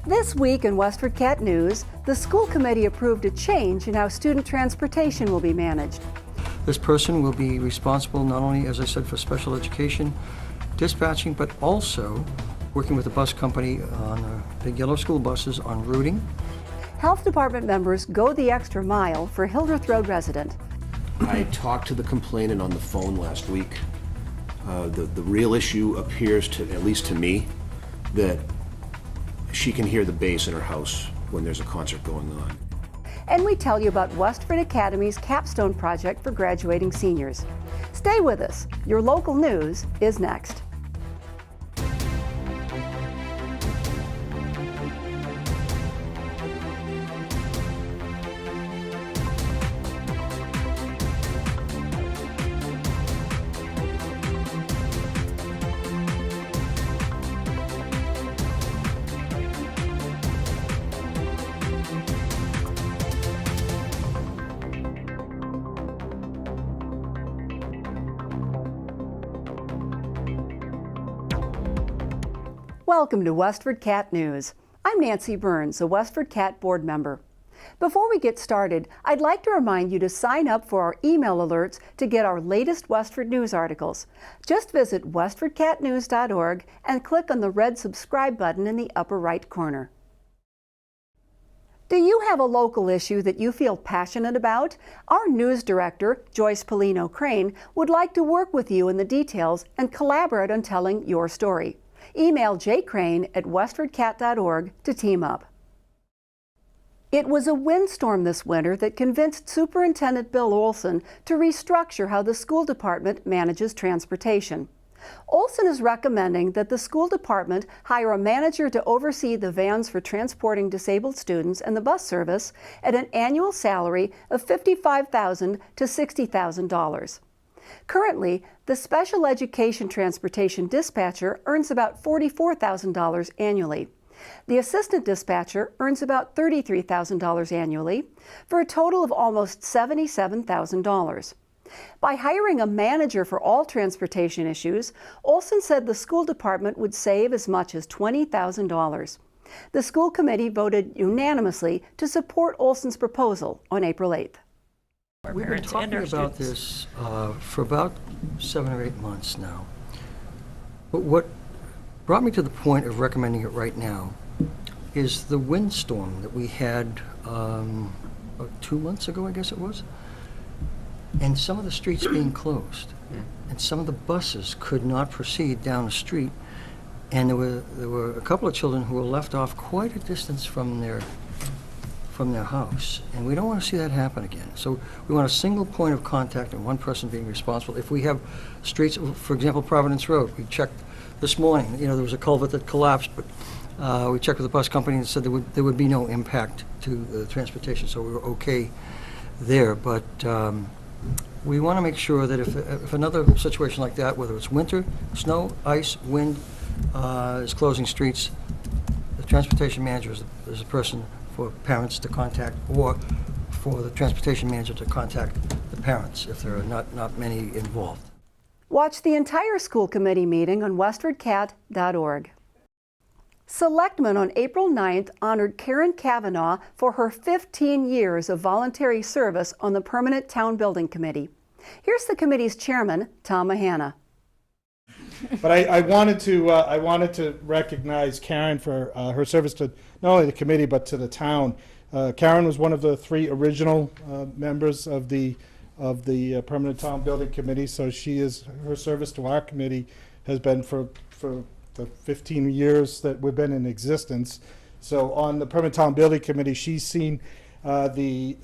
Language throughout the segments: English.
This week in WestfordCAT News, the school committee approved a change in how student transportation will be managed. This person will be responsible not only, as I said, for special education, dispatching, but also working with the bus company on the big yellow school buses on routing. Health department members go the extra mile for Hildreth Road resident. I talked to the complainant on the phone last week. The real issue appears to, at least to me, that she can hear the bass in her house when there's a concert going on. And we tell you about Westford Academy's Capstone project for graduating seniors. Stay with us. Your local news is next. Welcome to WestfordCAT News. I'm Nancy Burns, a WestfordCAT board member. Before we get started, I'd like to remind you to sign up for our email alerts to get our latest Westford news articles. Just visit westfordcatnews.org and click on the red subscribe button in the upper right corner. Do you have a local issue that you feel passionate about? Our news director, Joyce Polino Crane, would like to work with you in the details and collaborate on telling your story. Email jcrane@westfordcat.org to team up. It was a windstorm this winter that convinced Superintendent Bill Olson to restructure how the school department manages transportation. Olson is recommending that the school department hire a manager to oversee the vans for transporting disabled students and the bus service at an annual salary of $55,000 to $60,000. Currently, the special education transportation dispatcher earns about $44,000 annually. The assistant dispatcher earns about $33,000 annually, for a total of almost $77,000. By hiring a manager for all transportation issues, Olson said the school department would save as much as $20,000. The school committee voted unanimously to support Olson's proposal on April 8th. We've been talking about this for about 7 or 8 months now. But what brought me to the point of recommending it right now is the windstorm that we had 2 months ago, I guess it was, and some of the streets being closed, and some of the buses could not proceed down the street, and there were a couple of children who were left off quite a distance from their house, and we don't want to see that happen again. So we want a single point of contact and one person being responsible. If we have streets, for example, Providence Road, we checked this morning, there was a culvert that collapsed, but we checked with the bus company and said there would be no impact to the transportation, so we were okay there. But we want to make sure that if another situation like that, whether it's winter, snow, ice, wind, is closing streets, the transportation manager is a person for parents to contact, or for the transportation manager to contact the parents if there are not many involved. Watch the entire school committee meeting on westfordcat.org. Selectmen on April 9th honored Karen Kavanaugh for her 15 years of voluntary service on the Permanent Town Building Committee. Here's the committee's chairman, Tom Mahana. But I wanted to recognize Karen for her service to not only the committee but to the town. Karen was one of the 3 original members of the Permanent Town Building Committee, so her service to our committee has been for the 15 years that we've been in existence. So on the Permanent Town Building Committee, she's seen the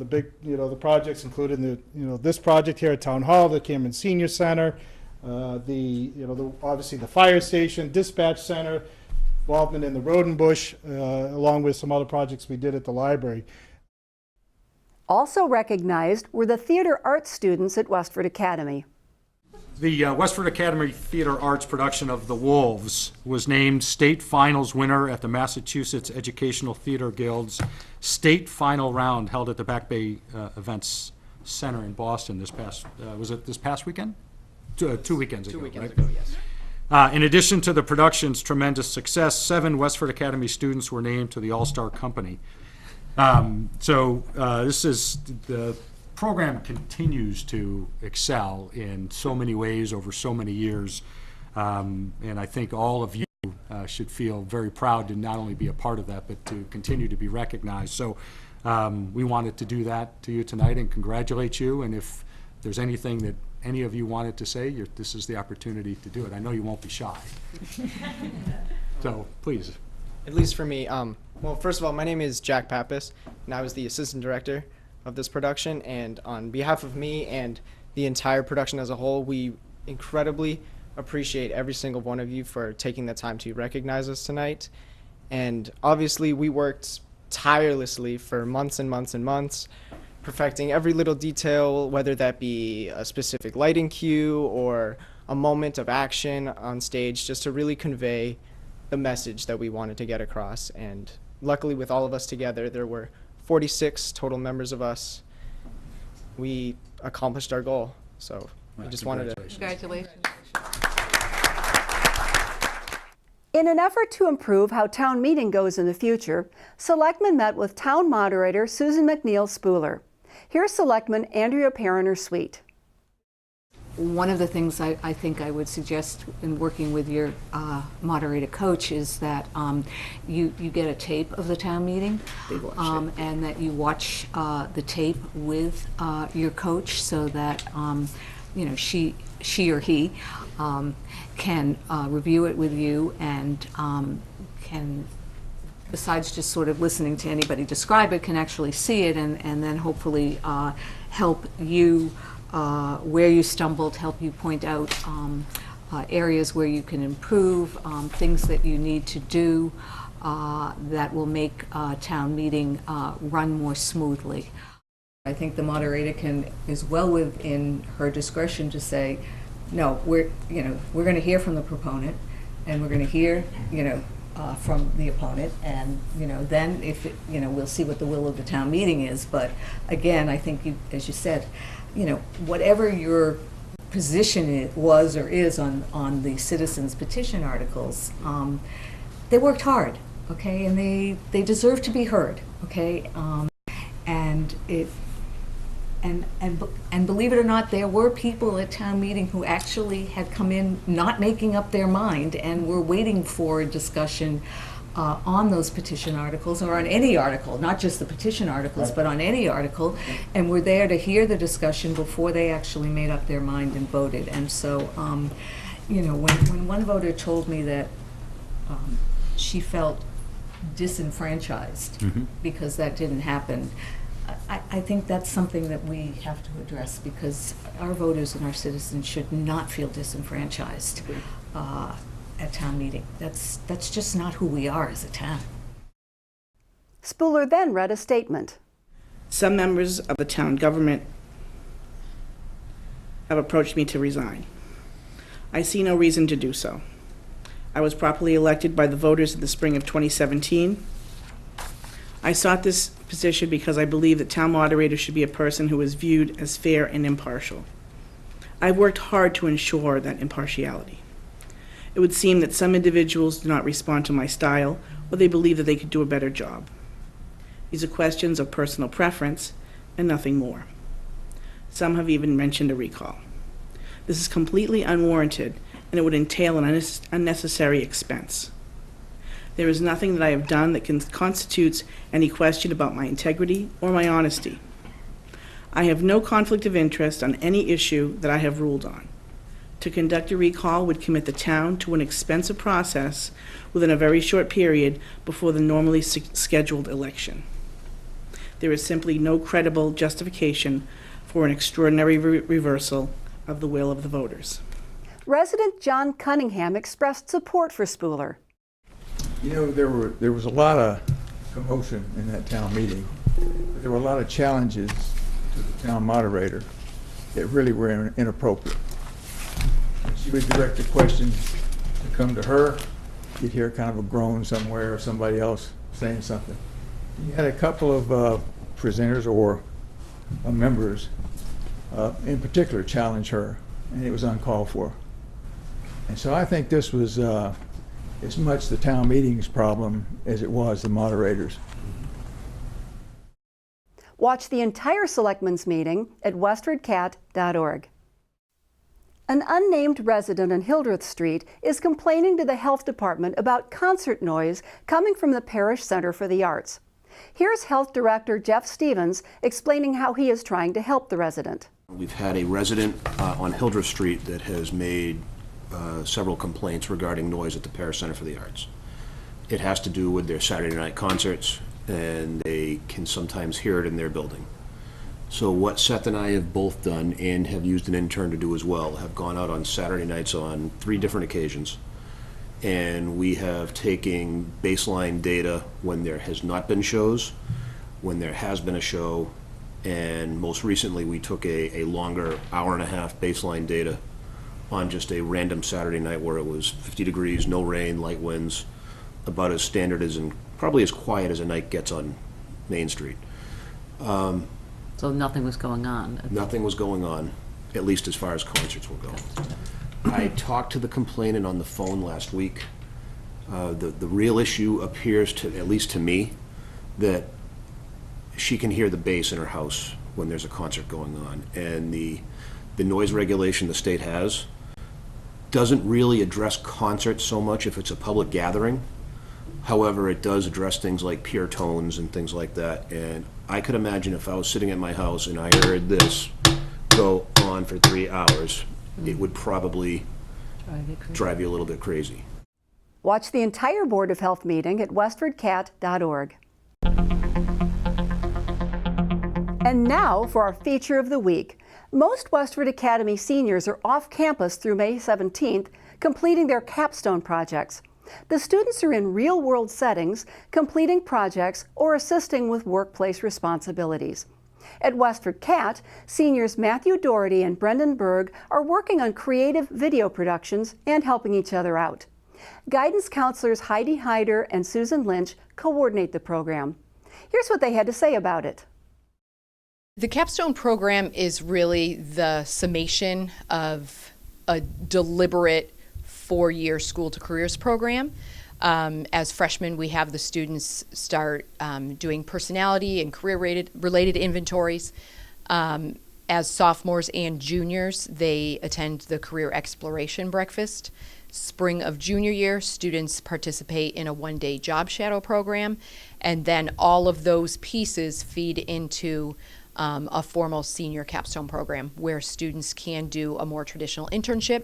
big the projects, including this project here at Town Hall, the Cameron Senior Center. Obviously the fire station, dispatch center, involvement in the road and bush, along with some other projects we did at the library. Also recognized were the theater arts students at Westford Academy. The Westford Academy Theater Arts production of The Wolves was named state finals winner at the Massachusetts Educational Theater Guild's state final round held at the Back Bay Events Center in Boston this past, was it this past weekend? 2 weekends ago, 2 weekends right? ago, yes. In addition to the production's tremendous success, 7 Westford Academy students were named to the All-Star Company. The program continues to excel in so many ways over so many years. And I think all of you should feel very proud to not only be a part of that, but to continue to be recognized. So we wanted to do that to you tonight and congratulate you. And if there's anything that any of you wanted to say, this is the opportunity to do it. I know you won't be shy. So please. At least for me. Well, first of all, my name is Jack Pappas, and I was the assistant director of this production. And on behalf of me and the entire production as a whole, we incredibly appreciate every single one of you for taking the time to recognize us tonight. And obviously, we worked tirelessly for months and months and months, perfecting every little detail, whether that be a specific lighting cue or a moment of action on stage, just to really convey the message that we wanted to get across. And luckily, with all of us together, there were 46 total members of us. We accomplished our goal. So I just wanted to. Congratulations. In an effort to improve how town meeting goes in the future, Selectmen met with Town Moderator Susan McNeil-Spooler. Here's Selectman Andrea Perriner-Sweet. One of the things I think I would suggest in working with your moderator coach is that you get a tape of the town meeting, and that you watch the tape with your coach, so that she or he can review it with you and can, besides just sort of listening to anybody describe it, can actually see it and then hopefully help you where you stumbled, help you point out areas where you can improve, things that you need to do that will make town meeting run more smoothly. I think the moderator is well within her discretion to say, no, we're going to hear from the proponent, and we're going to hear, from the opponent, and then if we'll see what the will of the town meeting is. But again, I think as you said, whatever your position was or is on the citizens petition articles, they worked hard, okay, and they deserve to be heard, okay, and believe it or not, there were people at town meeting who actually had come in not making up their mind and were waiting for a discussion on those petition articles, or on any article, not just the petition articles, but on any article, and were there to hear the discussion before they actually made up their mind and voted. And so, when one voter told me that she felt disenfranchised because that didn't happen, I think that's something that we have to address, because our voters and our citizens should not feel disenfranchised at town meeting. That's just not who we are as a town. Spooler then read a statement. Some members of the town government have approached me to resign. I see no reason to do so. I was properly elected by the voters in the spring of 2017. I sought this position because I believe that town moderator should be a person who is viewed as fair and impartial. I've worked hard to ensure that impartiality. It would seem that some individuals do not respond to my style, or they believe that they could do a better job. These are questions of personal preference and nothing more. Some have even mentioned a recall. This is completely unwarranted, and it would entail an unnecessary expense. There is nothing that I have done that constitutes any question about my integrity or my honesty. I have no conflict of interest on any issue that I have ruled on. To conduct a recall would commit the town to an expensive process within a very short period before the normally scheduled election. There is simply no credible justification for an extraordinary reversal of the will of the voters. Resident John Cunningham expressed support for Spooler. There was a lot of commotion in that town meeting. There were a lot of challenges to the town moderator that really were inappropriate. She would direct the questions to come to her. You'd hear kind of a groan somewhere or somebody else saying something. You had a couple of presenters or members in particular challenge her, and it was uncalled for. And so I think this was as much the town meeting's problem as it was the moderator's. Watch the entire Selectmen's meeting at WestfordCAT.org. An unnamed resident on Hildreth Street is complaining to the Health Department about concert noise coming from the Parish Center for the Arts. Here's Health Director Jeff Stevens explaining how he is trying to help the resident. We've had a resident on Hildreth Street that has made several complaints regarding noise at the Parish Center for the Arts. It has to do with their Saturday night concerts, and they can sometimes hear it in their building. So what Seth and I have both done, and have used an intern to do as well, have gone out on Saturday nights on 3 different occasions, and we have taken baseline data when there has not been shows, when there has been a show, and most recently we took a longer hour-and-a-half baseline data on just a random Saturday night where it was 50 degrees, no rain, light winds, about as standard as and probably as quiet as a night gets on Main Street. So nothing was going on? Nothing was going on, at least as far as concerts will go. I talked to the complainant on the phone last week. The real issue appears to, at least to me, that she can hear the bass in her house when there's a concert going on. And the noise regulation the state has doesn't really address concerts so much if it's a public gathering. However, it does address things like pure tones and things like that. And I could imagine if I was sitting at my house and I heard this go on for 3 hours, it would probably drive you a little bit crazy. Watch the entire Board of Health meeting at WestfordCAT.org. And now for our feature of the week. Most Westford Academy seniors are off campus through May 17th, completing their Capstone projects. The students are in real-world settings, completing projects or assisting with workplace responsibilities. At WestfordCAT, seniors Matthew Doherty and Brendan Berg are working on creative video productions and helping each other out. Guidance counselors Heidi Hyder and Susan Lynch coordinate the program. Here's what they had to say about it. The Capstone program is really the summation of a deliberate 4-year school to careers program. As freshmen, we have the students start doing personality and career-related inventories. As sophomores and juniors, they attend the career exploration breakfast. Spring of junior year, students participate in a 1-day job shadow program, and then all of those pieces feed into a formal senior capstone program where students can do a more traditional internship.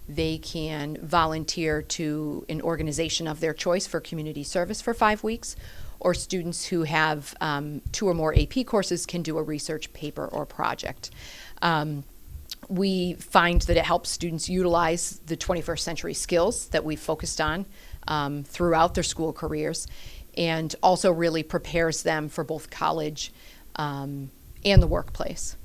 They can volunteer to an organization of their choice for community service for 5 weeks, or students who have 2 or more AP courses can do a research paper or project. We find that it helps students utilize the 21st century skills that we've focused on throughout their school careers, and also really prepares them for both college and the workplace.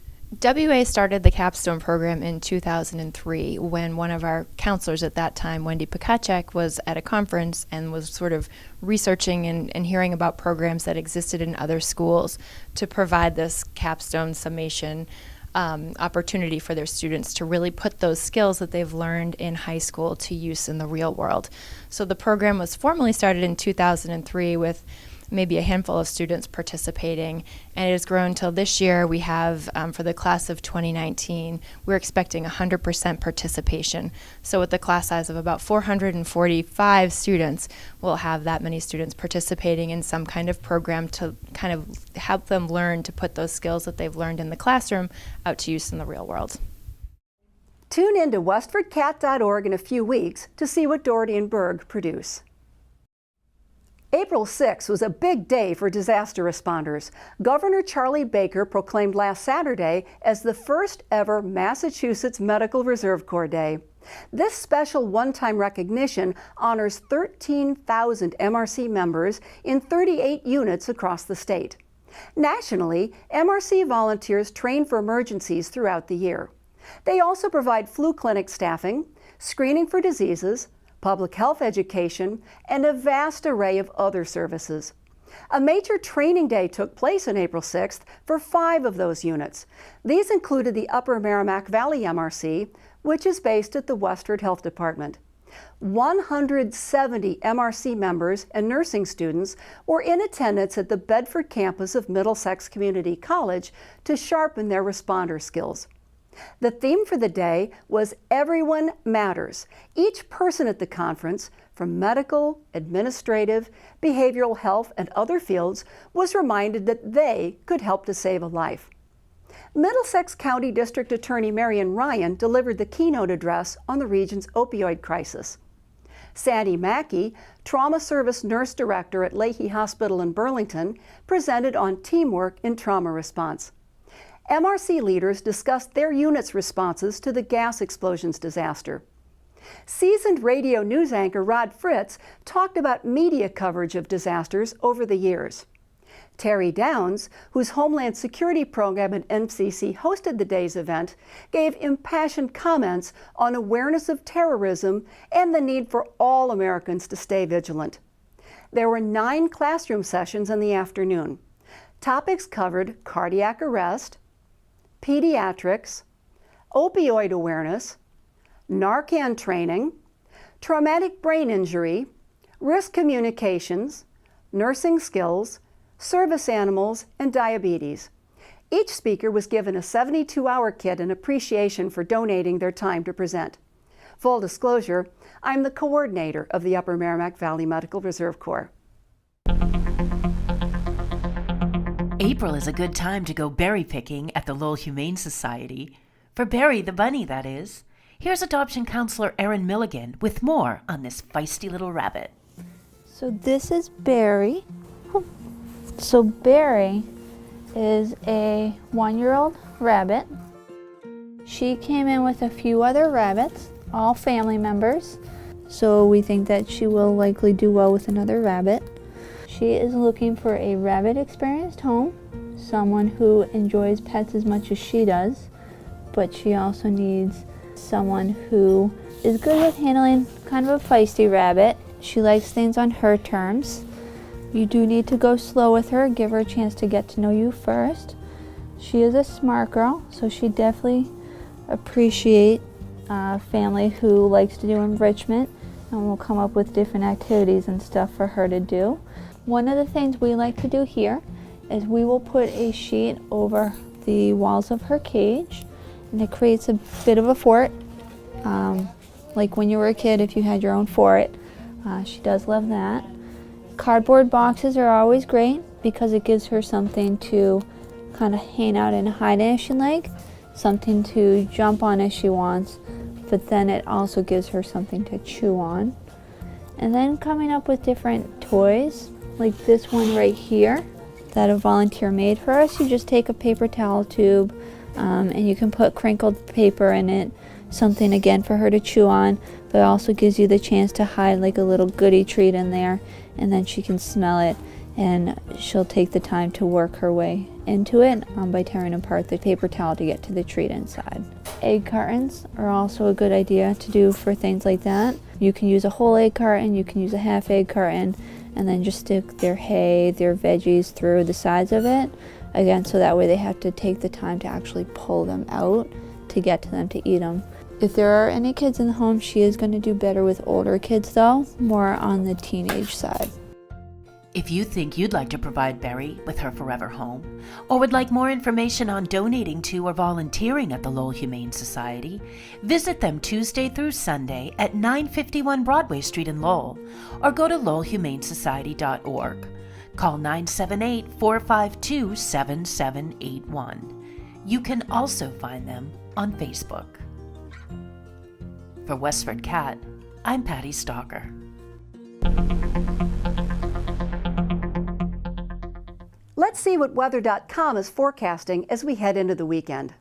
WA started the Capstone program in 2003 when one of our counselors at that time, Wendy Pikacek, was at a conference and was sort of researching and hearing about programs that existed in other schools to provide this Capstone summation opportunity for their students to really put those skills that they've learned in high school to use in the real world. So the program was formally started in 2003 with maybe a handful of students participating, and it has grown till this year. We have, for the class of 2019, we're expecting 100% participation. So with the class size of about 445 students, we'll have that many students participating in some kind of program to kind of help them learn to put those skills that they've learned in the classroom out to use in the real world. Tune in to WestfordCAT.org in a few weeks to see what Doherty and Berg produce. April 6 was a big day for disaster responders. Governor Charlie Baker proclaimed last Saturday as the first ever Massachusetts Medical Reserve Corps Day. This special one-time recognition honors 13,000 MRC members in 38 units across the state. Nationally, MRC volunteers train for emergencies throughout the year. They also provide flu clinic staffing, screening for diseases, public health education, and a vast array of other services. A major training day took place on April 6th for 5 of those units. These included the Upper Merrimack Valley MRC, which is based at the Westford Health Department. 170 MRC members and nursing students were in attendance at the Bedford campus of Middlesex Community College to sharpen their responder skills. The theme for the day was Everyone Matters. Each person at the conference, from medical, administrative, behavioral health, and other fields, was reminded that they could help to save a life. Middlesex County District Attorney Marion Ryan delivered the keynote address on the region's opioid crisis. Sandy Mackey, Trauma Service Nurse Director at Leahy Hospital in Burlington, presented on teamwork in trauma response. MRC leaders discussed their unit's responses to the gas explosions disaster. Seasoned radio news anchor Rod Fritz talked about media coverage of disasters over the years. Terry Downs, whose Homeland Security program at MCC hosted the day's event, gave impassioned comments on awareness of terrorism and the need for all Americans to stay vigilant. There were 9 classroom sessions in the afternoon. Topics covered cardiac arrest, pediatrics, opioid awareness, Narcan training, traumatic brain injury, risk communications, nursing skills, service animals, and diabetes. Each speaker was given a 72-hour kit in appreciation for donating their time to present. Full disclosure, I'm the coordinator of the Upper Merrimack Valley Medical Reserve Corps. April is a good time to go berry picking at the Lowell Humane Society. For Barry the bunny, that is. Here's adoption counselor Erin Milligan with more on this feisty little rabbit. So this is Barry. So Barry is a 1-year-old rabbit. She came in with a few other rabbits, all family members. So we think that she will likely do well with another rabbit. She is looking for a rabbit-experienced home, someone who enjoys pets as much as she does, but she also needs someone who is good with handling kind of a feisty rabbit. She likes things on her terms. You do need to go slow with her, give her a chance to get to know you first. She is a smart girl, so she definitely appreciates a family who likes to do enrichment and will come up with different activities and stuff for her to do. One of the things we like to do here is we will put a sheet over the walls of her cage, and it creates a bit of a fort. Like when you were a kid, if you had your own fort. She does love that. Cardboard boxes are always great because it gives her something to kind of hang out and hide in if she like, something to jump on if she wants, but then it also gives her something to chew on. And then coming up with different toys, like this one right here that a volunteer made for us. You just take a paper towel tube and you can put crinkled paper in it, something again for her to chew on, but it also gives you the chance to hide like a little goodie treat in there, and then she can smell it and she'll take the time to work her way into it by tearing apart the paper towel to get to the treat inside. Egg cartons are also a good idea to do for things like that. You can use a whole egg carton, you can use a half egg carton, and then just stick their hay, their veggies through the sides of it. Again, so that way they have to take the time to actually pull them out to get to them to eat them. If there are any kids in the home, she is going to do better with older kids though, more on the teenage side. If you think you'd like to provide Barry with her forever home, or would like more information on donating to or volunteering at the Lowell Humane Society, visit them Tuesday through Sunday at 951 Broadway Street in Lowell, or go to lowellhumanesociety.org. Call 978-452-7781. You can also find them on Facebook. For WestfordCAT, I'm Patty Stalker. Let's see what weather.com is forecasting as we head into the weekend.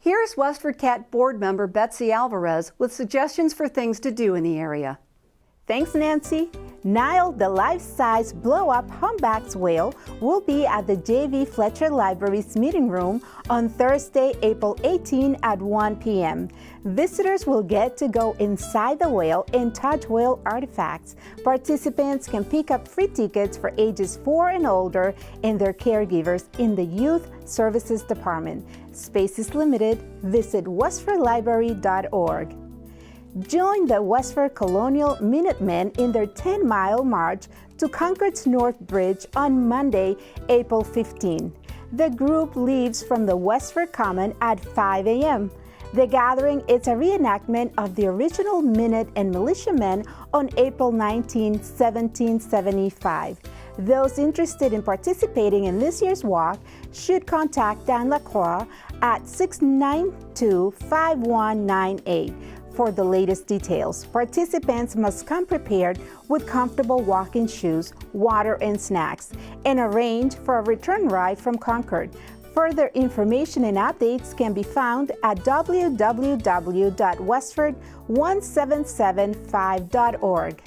Here's WestfordCAT board member Betsy Alvarez with suggestions for things to do in the area. Thanks, Nancy. Nile, the life-size blow-up humpback whale, will be at the J.V. Fletcher Library's meeting room on Thursday, April 18 at 1 p.m. Visitors will get to go inside the whale and touch whale artifacts. Participants can pick up free tickets for ages 4 and older and their caregivers in the Youth Services Department. Space is limited. Visit westfordlibrary.org. Join the Westford Colonial Minutemen in their 10-mile march to Concord's North Bridge on Monday, April 15. The group leaves from the Westford Common at 5 a.m. The gathering is a reenactment of the original Minute and Militiamen on April 19, 1775. Those interested in participating in this year's walk should contact Dan Lacroix at 692-5198. For the latest details. Participants must come prepared with comfortable walking shoes, water, and snacks, and arrange for a return ride from Concord. Further information and updates can be found at www.westford1775.org.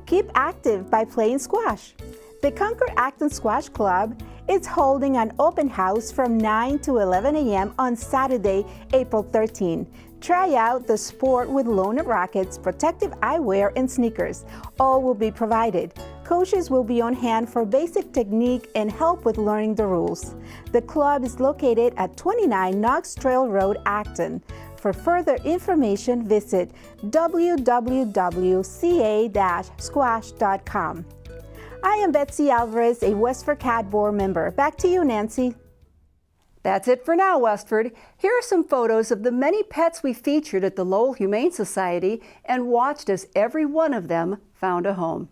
Keep active by playing squash. The Concord Acton Squash Club is holding an open house from 9 to 11 a.m. on Saturday, April 13. Try out the sport with loaner rackets, protective eyewear, and sneakers. All will be provided. Coaches will be on hand for basic technique and help with learning the rules. The club is located at 29 Knox Trail Road, Acton. For further information, visit www.ca-squash.com. I am Betsy Alvarez, a WestfordCAT board member. Back to you, Nancy. That's it for now, Westford. Here are some photos of the many pets we featured at the Lowell Humane Society and watched as every one of them found a home.